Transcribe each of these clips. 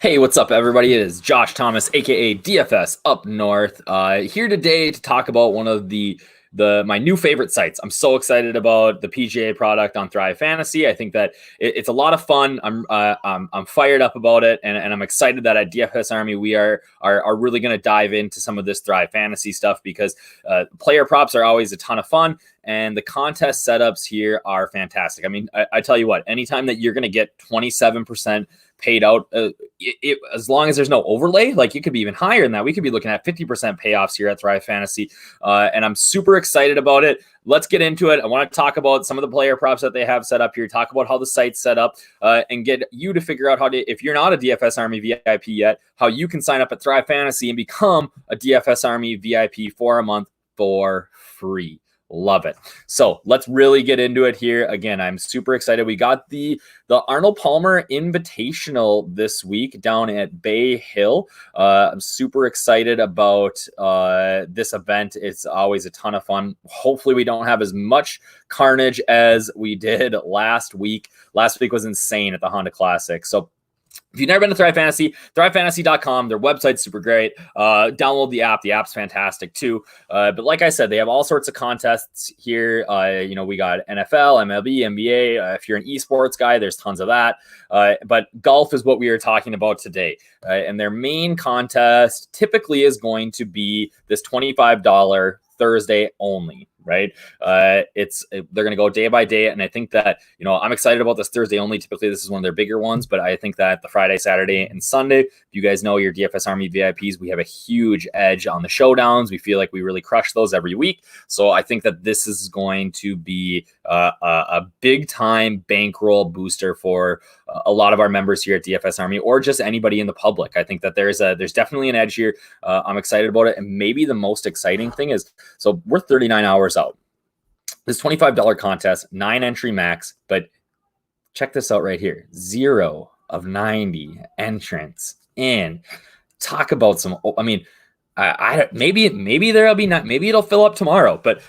Hey, what's up, everybody? It is Josh Thomas, aka DFS Up North, here today to talk about one of my new favorite sites. I'm so excited about the PGA product on ThriveFantasy. I think that it's a lot of fun. I'm fired up about it, and I'm excited that at DFS Army we are really going to dive into some of this ThriveFantasy stuff because player props are always a ton of fun. And the contest setups here are fantastic. I mean, I tell you what, anytime that you're going to get 27% paid out, as long as there's no overlay, like it could be even higher than that. We could be looking at 50% payoffs here at ThriveFantasy, and I'm super excited about it. Let's get into it. I want to talk about some of the player props that they have set up here, talk about how the site's set up, and get you to figure out how to, if you're not a DFS Army VIP yet, how you can sign up at ThriveFantasy and become a DFS Army VIP for a month for free. Love it. So let's really get into it here. Again, I'm super excited. We got the Arnold Palmer Invitational this week down at Bay Hill. I'm super excited about this event. It's always a ton of fun. Hopefully we don't have as much carnage as we did last week. Last week was insane at the Honda Classic. So if you've never been to ThriveFantasy, ThriveFantasy.com, their website's super great. Download the app. The app's fantastic too. But like I said, they have all sorts of contests here. We got NFL, MLB, NBA. If you're an esports guy, there's tons of that. But golf is what we are talking about today. And their main contest typically is going to be this $25 Thursday only. Right. They're going to go day by day. And I think that, I'm excited about this Thursday only. Typically, this is one of their bigger ones, but I think that the Friday, Saturday, and Sunday, if you guys know your DFS Army VIPs, we have a huge edge on the showdowns. We feel like we really crush those every week. So I think that this is going to be a big time bankroll booster for a lot of our members here at DFS Army, or just anybody in the public. I think that there's definitely an edge here. I'm excited about it. And maybe the most exciting thing is, so we're 39 hours out. This $25 contest, 9 entry max, but check this out right here. 0 of 90 entrants in. Talk about some, maybe there'll be not, maybe it'll fill up tomorrow, but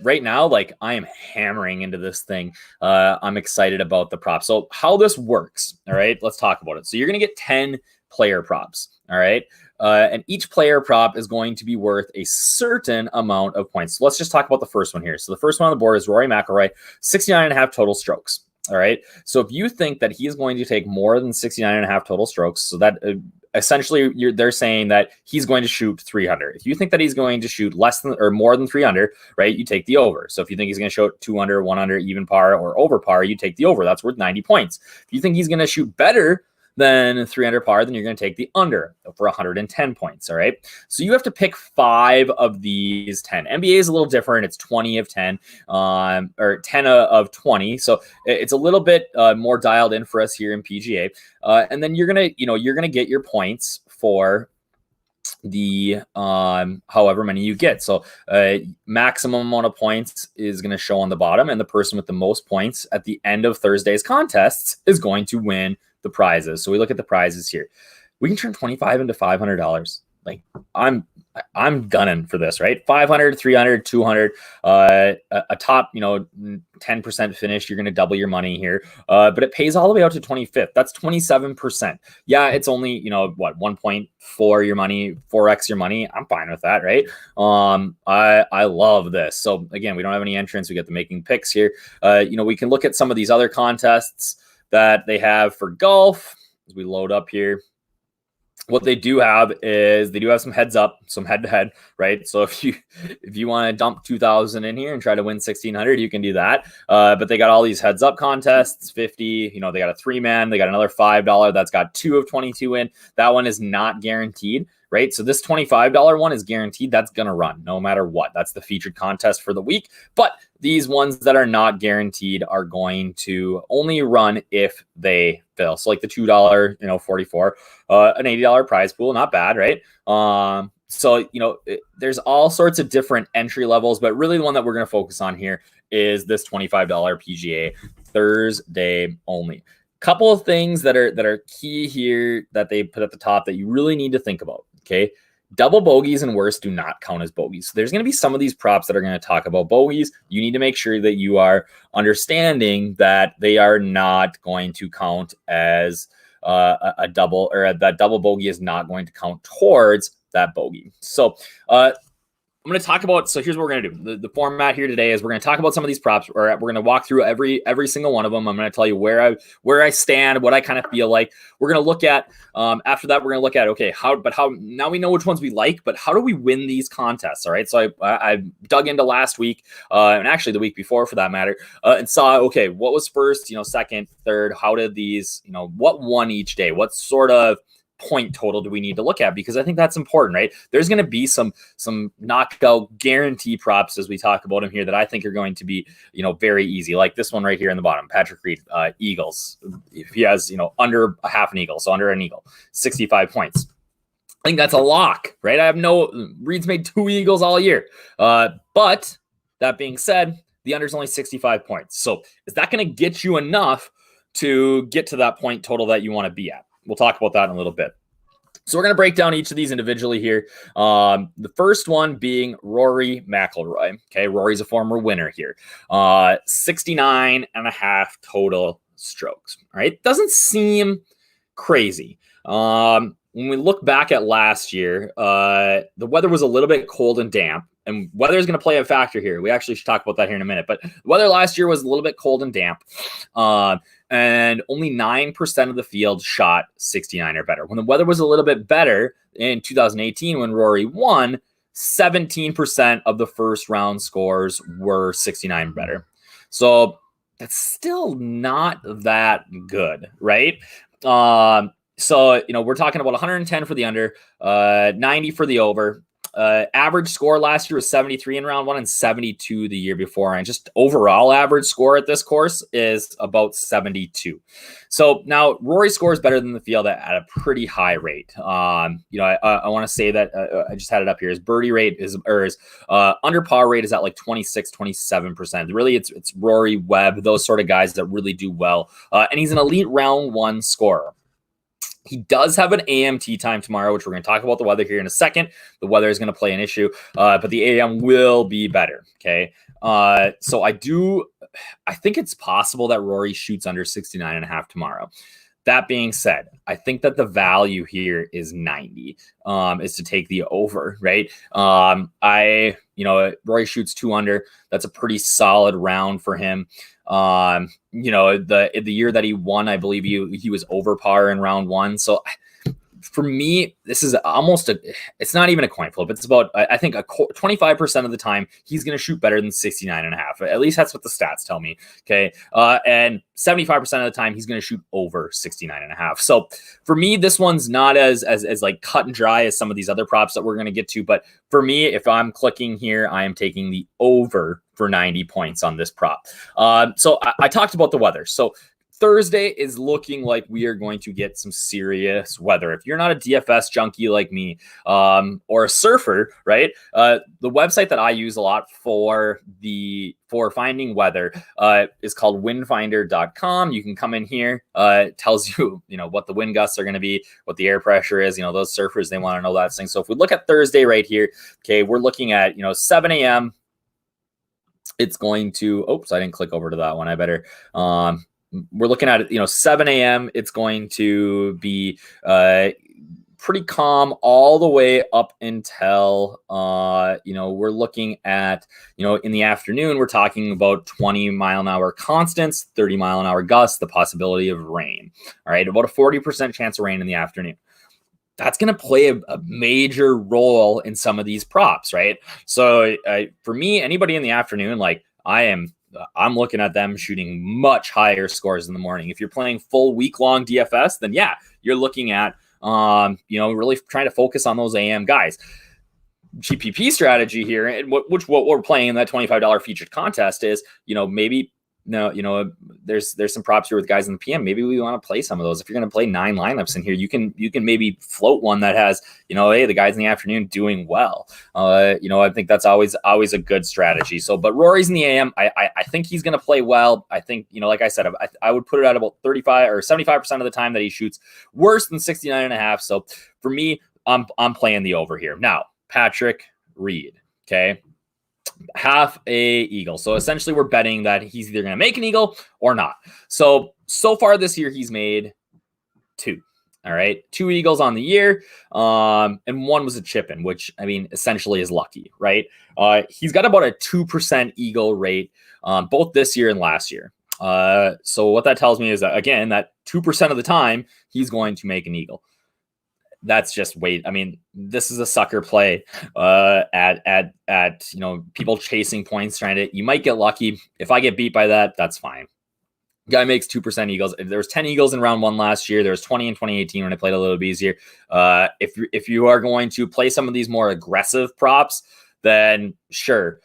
right now, like, I am hammering into this thing. I'm excited about the props. So how this works, all right, let's talk about it. So you're going to get 10 player props, all right? And each player prop is going to be worth a certain amount of points. So let's just talk about the first one here. So the first one on the board is Rory McIlroy, 69.5 total strokes. All right. So if you think that he is going to take more than 69.5 total strokes, so that essentially they're saying that he's going to shoot 300. If you think that he's going to shoot less than or more than 300, right, you take the over. So if you think he's going to shoot 200, 100, even par, or over par, you take the over. That's worth 90 points. If you think he's going to shoot better than 300 par, then you're going to take the under for 110 points. All right. So you have to pick 5 of these 10. NBA is a little different. It's 20 of 10, or 10 of 20. So it's a little bit more dialed in for us here in PGA. And then you're going to get your points for the however many you get. So maximum amount of points is going to show on the bottom, and the person with the most points at the end of Thursday's contests is going to win the prizes. So we look at the prizes here. We can turn 25 into $500. Like, I'm gunning for this, right? 500, 300, 200, a top, 10% finish. You're going to double your money here. But it pays all the way out to 25th. That's 27%. Yeah. It's only, 1.4 your money, 4x your money. I'm fine with that. Right. I love this. So again, we don't have any entrants. We get the making picks here. We can look at some of these other contests that they have for golf as we load up here. What they do have is they do have some heads up, some head to head, right? So if you want to dump 2,000 in here and try to win 1,600, you can do that. But they got all these heads up contests, 50. They got a 3-man. They got another $5 that's got 2 of 22 in. That one is not guaranteed, right? So this $25 one is guaranteed. That's going to run no matter what. That's the featured contest for the week. But these ones that are not guaranteed are going to only run if they fill. So like the $2, 44, an $80 prize pool, not bad, right? So, there's all sorts of different entry levels, but really the one that we're going to focus on here is this $25 PGA Thursday only. Couple of things that are key here that they put at the top that you really need to think about. Okay. Double bogeys and worse do not count as bogeys. So there's going to be some of these props that are going to talk about bogeys. You need to make sure that you are understanding that they are not going to count as a double, or that double bogey is not going to count towards that bogey. So I'm going to talk about, so here's what we're going to do. The format here today is we're going to talk about some of these props, or we're going to walk through every single one of them. I'm going to tell you where I stand, what I kind of feel like. We're going to look at, after that, we're going to look at, okay, how now we know which ones we like, but how do we win these contests? All right. So I dug into last week, and actually the week before for that matter, and saw, okay, what was first, second, third, how did these, what won each day? What sort of point total do we need to look at? Because I think that's important, right? There's going to be some knockout guarantee props as we talk about them here that I think are going to be, very easy. Like this one right here in the bottom, Patrick Reed, Eagles. If he has, under a half an eagle, so under an eagle, 65 points. I think that's a lock, right? Reed's made 2 eagles all year. But that being said, the under's only 65 points. So is that going to get you enough to get to that point total that you want to be at? We'll talk about that in a little bit. So we're going to break down each of these individually here. The first one being Rory McIlroy. Okay, Rory's a former winner here. 69.5 total strokes. All right, doesn't seem crazy. When we look back at last year, the weather was a little bit cold and damp. And weather is going to play a factor here. We actually should talk about that here in a minute. But the weather last year was a little bit cold and damp. And only 9% of the field shot 69 or better. When the weather was a little bit better in 2018, when Rory won, 17% of the first round scores were 69 or better. So that's still not that good, right? So, we're talking about 110 for the under, 90 for the over. Average score last year was 73 in round 1 and 72 the year before. And just overall average score at this course is about 72. So now Rory scores better than the field at a pretty high rate. I want to say that I just had it up here. His birdie rate his under par rate is at like 26, 27%. Really, it's Rory, Webb, those sort of guys that really do well. And he's an elite round 1 scorer. He does have an AM tee time tomorrow, which we're going to talk about the weather here in a second. The weather is going to play an issue, but the AM will be better. Okay. So I think it's possible that Rory shoots under 69.5 tomorrow. That being said, I think that the value here is 90, is to take the over, right? Rory shoots 2 under. That's a pretty solid round for him. The year that he won, I believe he was over par in round 1. So for me, this is almost it's not even a coin flip. It's about, I think 25% of the time he's going to shoot better than 69.5. At least that's what the stats tell me. Okay. And 75% of the time he's going to shoot over 69.5. So for me, this one's not as like cut and dry as some of these other props that we're going to get to. But for me, if I'm clicking here, I am taking the over for 90 points on this prop. So I talked about the weather. So Thursday is looking like we are going to get some serious weather. If you're not a DFS junkie like me, or a surfer, right? The website that I use a lot for finding weather is called windfinder.com. You can come in here. It tells you, what the wind gusts are going to be, what the air pressure is. Those surfers, they want to know that thing. So if we look at Thursday right here, okay, we're looking at, 7 a.m. It's going to, oops, I didn't click over to that one. I better, we're looking at it, 7 a.m. It's going to be pretty calm all the way up until, we're looking at, in the afternoon, we're talking about 20-mile-an-hour constants, 30-mile-an-hour gusts, the possibility of rain. All right, about a 40% chance of rain in the afternoon. That's going to play a major role in some of these props, right? So for me, anybody in the afternoon, like I'm looking at them shooting much higher scores in the morning. If you're playing full week-long DFS, then yeah, you're looking at, really trying to focus on those AM guys. GPP strategy here, and what we're playing in that $25 featured contest is, maybe there's some props here with guys in the PM. Maybe we want to play some of those. If you're going to play 9 lineups in here, you can maybe float one that has, hey, the guys in the afternoon doing well. I think that's always a good strategy. So, but Rory's in the AM. I think he's going to play well. I think, like I said, I would put it at about 35 or 75% of the time that he shoots worse than 69.5. So for me, I'm playing the over here. Now, Patrick Reed. Okay. Half a eagle. So essentially we're betting that he's either going to make an eagle or not. So far this year, he's made 2. All right. 2 eagles on the year. And one was a chip-in, which, I mean, essentially is lucky, right? He's got about a 2% eagle rate both this year and last year. So what that tells me is that, again, that 2% of the time, he's going to make an eagle. That's just wait. I mean, this is a sucker play at people chasing points, you might get lucky. If I get beat by that, that's fine. Guy makes 2% eagles. There was 10 eagles in round 1 last year. There was 20 in 2018 when I played a little bit easier. If you are going to play some of these more aggressive props, then sure,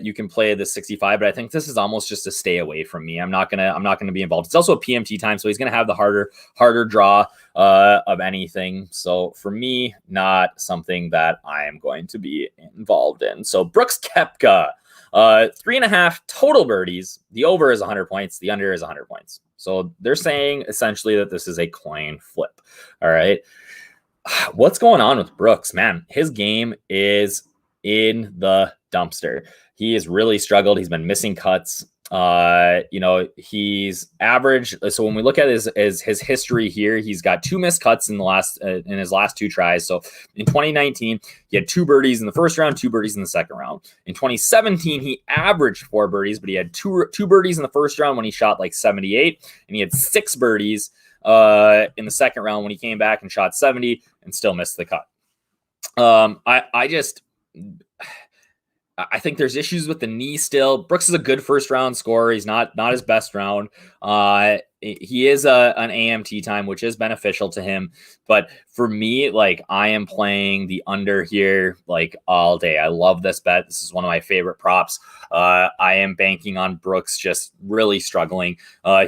you can play the 65. But I think this is almost just a stay away from me. I'm not gonna be involved. It's also a PMT time, so he's gonna have the harder draw of anything. So for me, not something that I am going to be involved in. So Brooks Koepka. 3.5 total birdies. The over is 100 points. The under is 100 points. So they're saying essentially that this is a coin flip. All right. What's going on with Brooks, man? His game is in the dumpster. He has really struggled. He's been missing cuts. He's average. So when we look at his history here, he's got 2 missed cuts in his last 2 tries. So in 2019, he had 2 birdies in the first round, 2 birdies in the second round. In 2017, he averaged 4 birdies, but he had two birdies in the first round when he shot like 78, and he had 6 birdies in the second round when he came back and shot 70 and still missed the cut. I think there's issues with the knee still. Brooks is a good first round scorer. He's not his best round. He is an AMT time, which is beneficial to him. But for me, like, I am playing the under here like all day. I love this bet. This is one of my favorite props. I am banking on Brooks just really struggling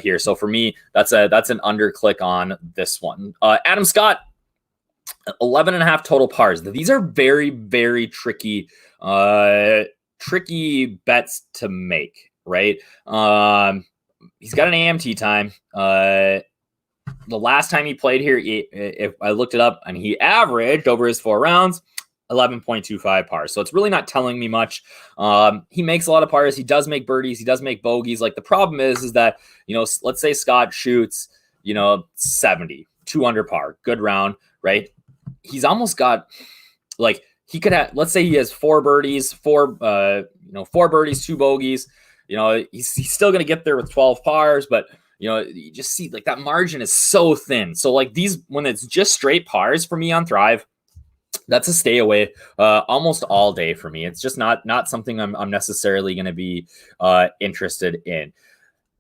here. So for me, that's an under click on this one. Adam Scott, 11.5 total pars. These are very, very tricky bets to make, right? He's got an AMT time. The last time he played here, if I looked it up, and he averaged over his 4 rounds 11.25 pars. So it's really not telling me much. He makes a lot of pars. He does make birdies. He does make bogeys. Like, the problem is that, let's say Scott shoots, 70, 2 under par, good round, right? He's almost got, like, he could have, let's say he has 4 birdies, 4 birdies, 2 bogeys. He's still going to get there with 12 pars, but you just see, like, that margin is so thin. So, like, when it's just straight pars for me on Thrive, that's a stay away almost all day for me. It's just not something I'm necessarily going to be interested in.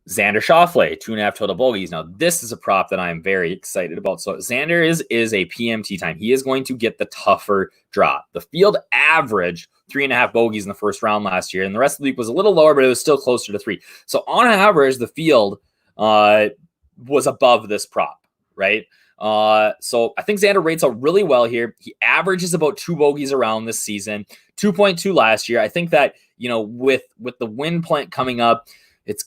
Xander Schauffele, 2.5 total bogeys. Now, this is a prop that I'm very excited about. So Xander is a PMT time. He is going to get the tougher draw. The field averaged 3.5 bogeys in the first round last year, and the rest of the week was a little lower, but it was still closer to 3. So on average, the field was above this prop, right? So I think Xander rates out really well here. He averages about 2 bogeys around this season, 2.2 last year. I think that, with the wind plant coming up,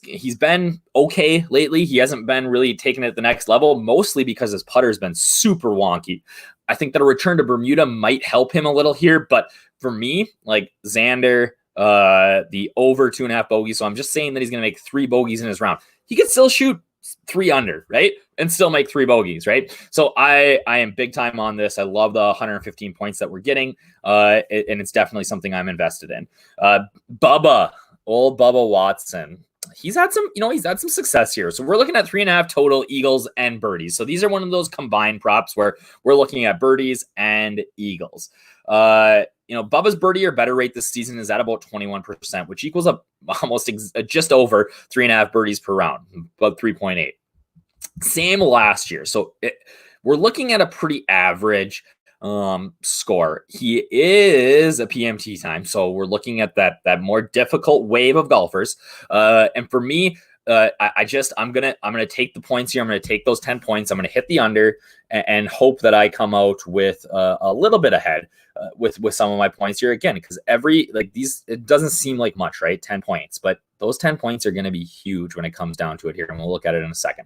he's been okay lately. He hasn't been really taking it the next level, mostly because his putter's been super wonky. I think that a return to Bermuda might help him a little here, but for me, like, Xander, the over 2.5 bogeys. So I'm just saying that he's going to make 3 bogeys in his round. He could still shoot 3 under, right? And still make 3 bogeys, right? So I am big time on this. I love the 115 points that we're getting. And it's definitely something I'm invested in. Old Bubba Watson. He's had some success here. So we're looking at 3.5 total eagles and birdies. So these are one of those combined props where we're looking at birdies and eagles. Bubba's birdie or better rate this season is at about 21%, which equals up almost just over 3.5 birdies per round, about 3.8. Same last year. So we're looking at a pretty average score. He is a PMT time, so we're looking at that more difficult wave of golfers. And for me, I'm gonna take the points here. I'm gonna take those 10 points. I'm gonna hit the under and hope that I come out with a little bit ahead with some of my points here again, because it doesn't seem like much, right? 10 points, but those 10 points are going to be huge when it comes down to it here, and we'll look at it in a second.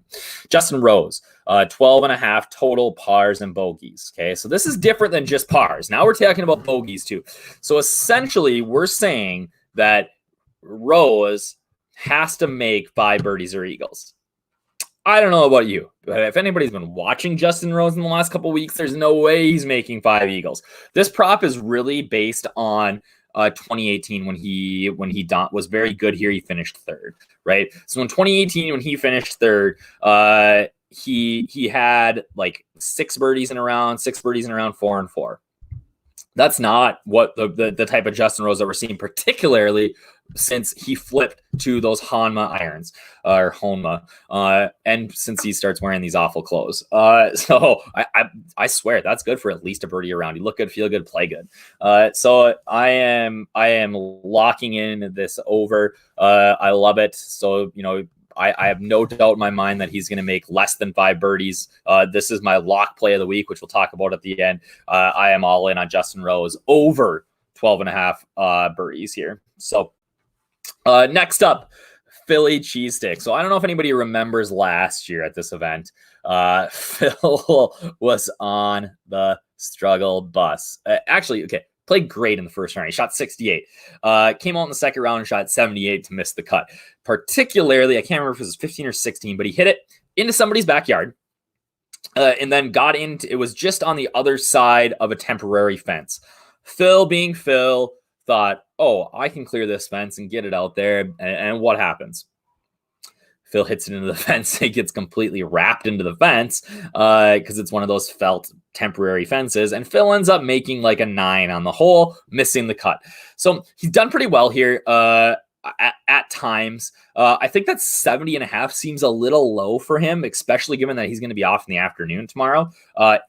Justin Rose, 12.5 total pars and bogeys. Okay, so this is different than just pars. Now we're talking about bogeys too. So essentially, we're saying that Rose has to make 5 birdies or eagles. I don't know about you, but if anybody's been watching Justin Rose in the last couple of weeks, there's no way he's making 5 eagles. This prop is really based on 2018 when he was very good here. He finished third, right? So in 2018 when he finished third, he had like 6 birdies in a round, 4 and 4. That's not what the type of Justin Rose that we're seeing, particularly since he flipped to those Honma irons or Honma, and since he starts wearing these awful clothes. So I swear that's good for at least a birdie around. You look good, feel good, play good. So I am locking in this over. I love it. So, I have no doubt in my mind that he's going to make less than 5 birdies. This is my lock play of the week, which we'll talk about at the end. I am all in on Justin Rose over 12.5 birdies here. So next up, Philly cheesesteak. So I don't know if anybody remembers last year at this event. Phil was on the struggle bus. Played great in the first round. He shot 68. Came out in the second round and shot 78 to miss the cut. Particularly, I can't remember if it was 15 or 16, but he hit it into somebody's backyard and then got into, it was just on the other side of a temporary fence. Phil, being Phil, thought, oh, I can clear this fence and get it out there. And what happens? Phil hits it into the fence. It gets completely wrapped into the fence because it's one of those felt temporary fences. And Phil ends up making like a 9 on the hole, missing the cut. So he's done pretty well here at times. I think that 70.5 seems a little low for him, especially given that he's going to be off in the afternoon tomorrow.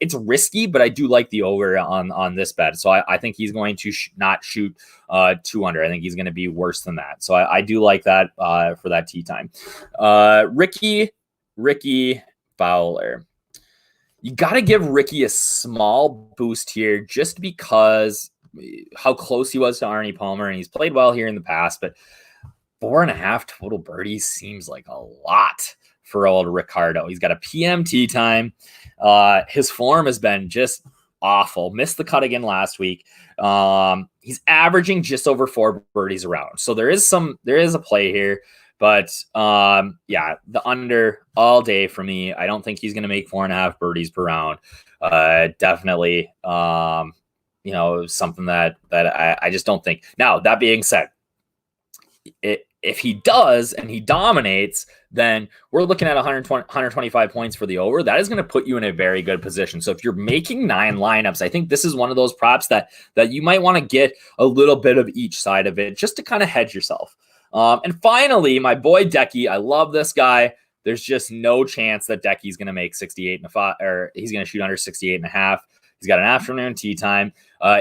It's risky, but I do like the over on this bet. So I think he's going to not shoot 200. I think he's going to be worse than that. So I do like that for that tee time. Ricky Fowler. You got to give Ricky a small boost here just because how close he was to Arnie Palmer, and he's played well here in the past, but 4.5 total birdies seems like a lot for old Ricardo. He's got a PM tee time. His form has been just awful. Missed the cut again last week. He's averaging just over 4 birdies around. So there is a play here, but the under all day for me. I don't think he's going to make 4.5 birdies per round. Definitely, something that I just don't think. Now, that being said, if he does and he dominates, then we're looking at 125 points for the over. That is going to put you in a very good position. So if you're making 9 lineups, I think this is one of those props that you might want to get a little bit of each side of it just to kind of hedge yourself. And finally, my boy Decky, I love this guy. There's just no chance that Decky's going to make 68.5, or he's going to shoot under 68.5. He's got an afternoon tee time.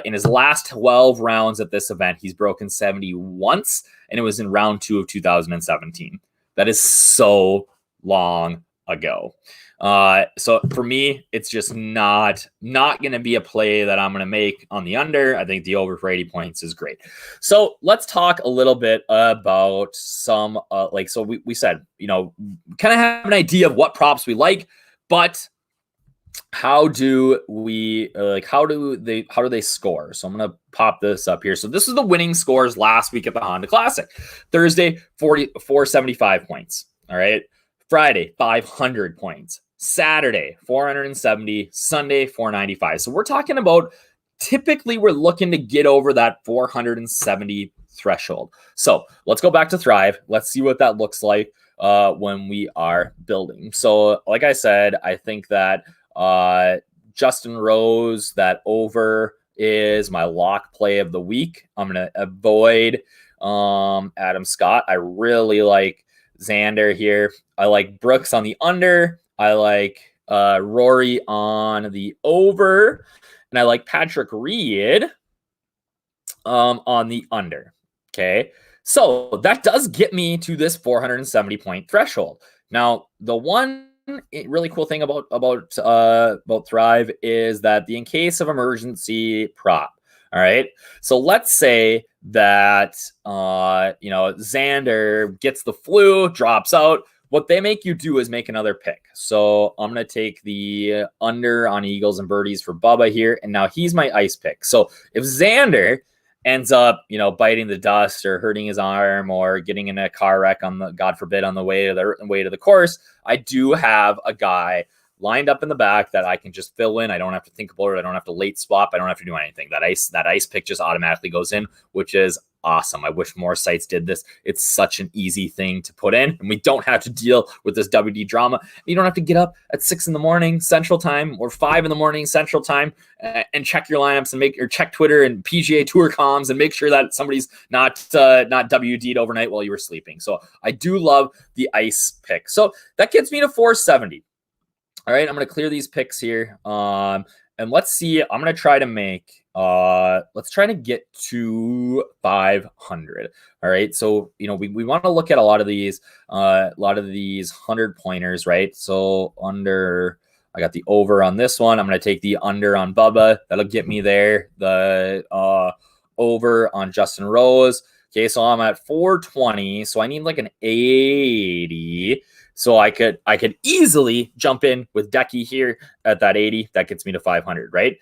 In his last 12 rounds at this event, he's broken 70 once, and it was in round 2 of 2017. That is so long ago. So for me, it's just not going to be a play that I'm going to make on the under. I think the over for 80 points is great. So let's talk a little bit about some, so we said, kind of have an idea of what props we like, but how do we how do they score? So I'm going to pop this up here. So this is the winning scores last week at the Honda Classic. Thursday, 475 points. All right. Friday, 500 points. Saturday, 470. Sunday, 495. So we're talking about typically we're looking to get over that 470 threshold. So let's go back to Thrive. Let's see what that looks like when we are building. So like I said, I think that Justin Rose, that over is my lock play of the week. I'm going to avoid Adam Scott. I really like Xander here. I like Brooks on the under. I like Rory on the over. And I like Patrick Reed on the under. Okay. So that does get me to this 470 point threshold. Now, the one really cool thing about Thrive is that the in case of emergency prop. All right. So let's say that Xander gets the flu, drops out. What they make you do is make another pick. So I'm going to take the under on Eagles and birdies for Bubba here. And now he's my ice pick. So if Xander ends up, biting the dust or hurting his arm or getting in a car wreck God forbid, on the way to the course, I do have a guy lined up in the back that I can just fill in. I don't have to think about it. I don't have to late swap. I don't have to do anything. That ice pick just automatically goes in, which is awesome. I wish more sites did this. It's such an easy thing to put in, and we don't have to deal with this WD drama. You don't have to get up at 6 in Central Time or 5 in Central Time and check your lineups and check Twitter and PGA Tour comms and make sure that somebody's not WD'd overnight while you were sleeping. So I do love the ice pick. So that gets me to 470. All right, I'm going to clear these picks here. And let's see, I'm going to try to make, let's try to get to 500. All right. So, we want to look at a lot of these 100 pointers, right? So I got the over on this one. I'm going to take the under on Bubba. That'll get me there. The over on Justin Rose. Okay. So I'm at 420. So I need like an 80. So I could easily jump in with Decky here at that 80. That gets me to 500, right?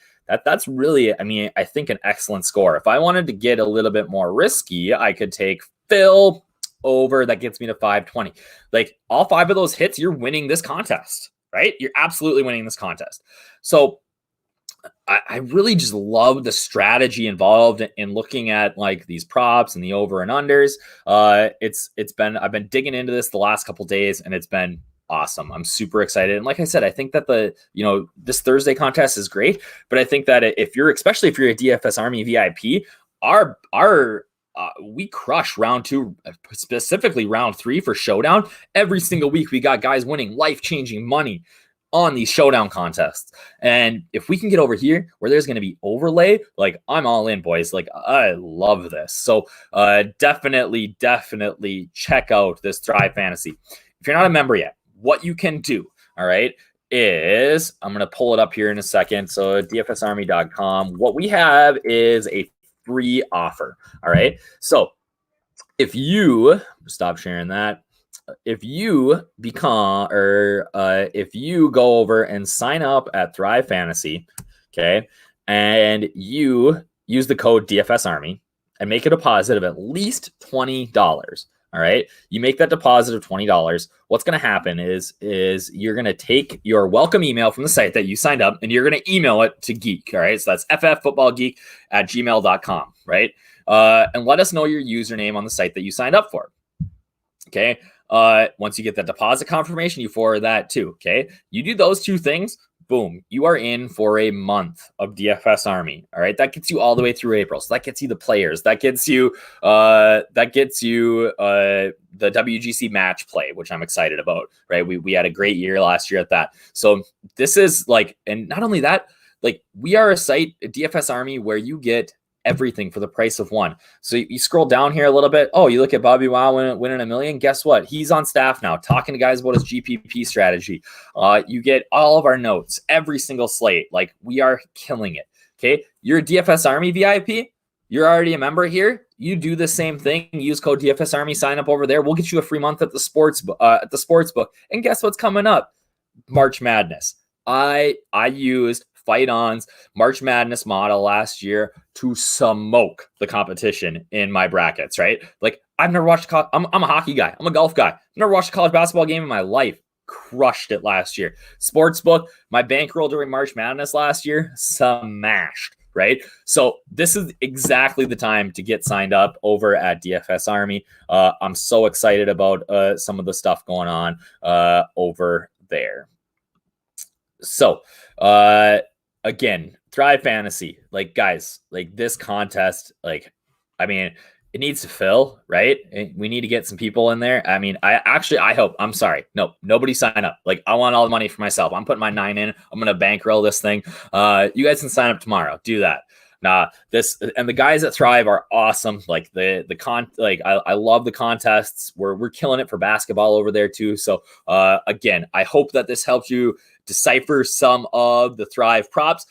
That's really, I think an excellent score. If I wanted to get a little bit more risky, I could take Phil over. That gets me to 520. Like all 5 of those hits, you're winning this contest, right? You're absolutely winning this contest. So I really just love the strategy involved in looking at like these props and the over and unders. I've been digging into this the last couple days, and it's been awesome. I'm super excited. And like I said, I think that this Thursday contest is great, but I think that especially if you're a DFS Army VIP, we crush round 2, specifically round 3 for Showdown. Every single week we got guys winning life-changing money on these Showdown contests. And if we can get over here where there's going to be overlay, like I'm all in, boys. Like I love this. So definitely check out this Thrive Fantasy. If you're not a member yet, what you can do, all right, is I'm going to pull it up here in a second. So DFSArmy.com. What we have is a free offer. All right. So if you stop sharing that, if you become if you go over and sign up at Thrive Fantasy, okay, and you use the code DFS Army and make a deposit of at least $20. All right, you make that deposit of $20. What's going to happen is you're going to take your welcome email from the site that you signed up, and you're going to email it to Geek. All right, so that's fffootballgeek@gmail.com, right? And let us know your username on the site that you signed up for. Okay. Once you get that deposit confirmation, you forward that too. Okay. You do those 2 things. Boom. You are in for a month of DFS Army. All right. That gets you all the way through April. So that gets you the players. That gets you the WGC match play, which I'm excited about. Right. We had a great year last year at that. So this is like, and not only that, like we are a site, a DFS Army, where you get everything for the price of one. So you scroll down here a little bit. Oh, you look at Bobby Wow winning $1 million. Guess what? He's on staff now, talking to guys about his GPP strategy. You get all of our notes, every single slate. Like we are killing it. Okay, you're a DFS Army VIP. You're already a member here. You do the same thing. Use code DFS Army. Sign up over there. We'll get you a free month at the sports book. And guess what's coming up? March Madness. I used Fight On's March Madness model last year to smoke the competition in my brackets, right? Like I've never watched, I'm a hockey guy. I'm a golf guy. I've never watched a college basketball game in my life. Crushed it last year. Sportsbook, my bankroll during March Madness last year, smashed, right? So this is exactly the time to get signed up over at DFS Army. I'm so excited about some of the stuff going on over there. So, again, Thrive Fantasy, like guys, like this contest, like, it needs to fill, right? We need to get some people in there. I hope, I'm sorry. No, nobody sign up. Like I want all the money for myself. I'm putting my 9 in. I'm going to bankroll this thing. You guys can sign up tomorrow. Do that. And the guys at Thrive are awesome. Like I love the contests. We're killing it for basketball over there too. So, again, I hope that this helps you decipher some of the Thrive props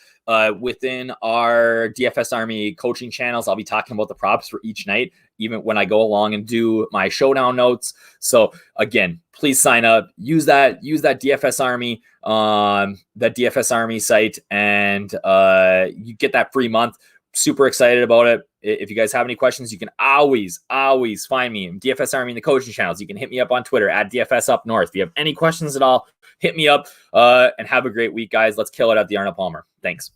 within our DFS Army coaching channels. I'll be talking about the props for each night, even when I go along and do my Showdown notes. So again, please sign up, use that DFS Army, that DFS Army site, and you get that free month. super excited about it. If you guys have any questions, you can always find me in DFS Army in the coaching channels. You can hit me up on Twitter at DFSUpNorth. If you have any questions at all, hit me up, and have a great week, guys. Let's kill it at the Arnold Palmer. Thanks.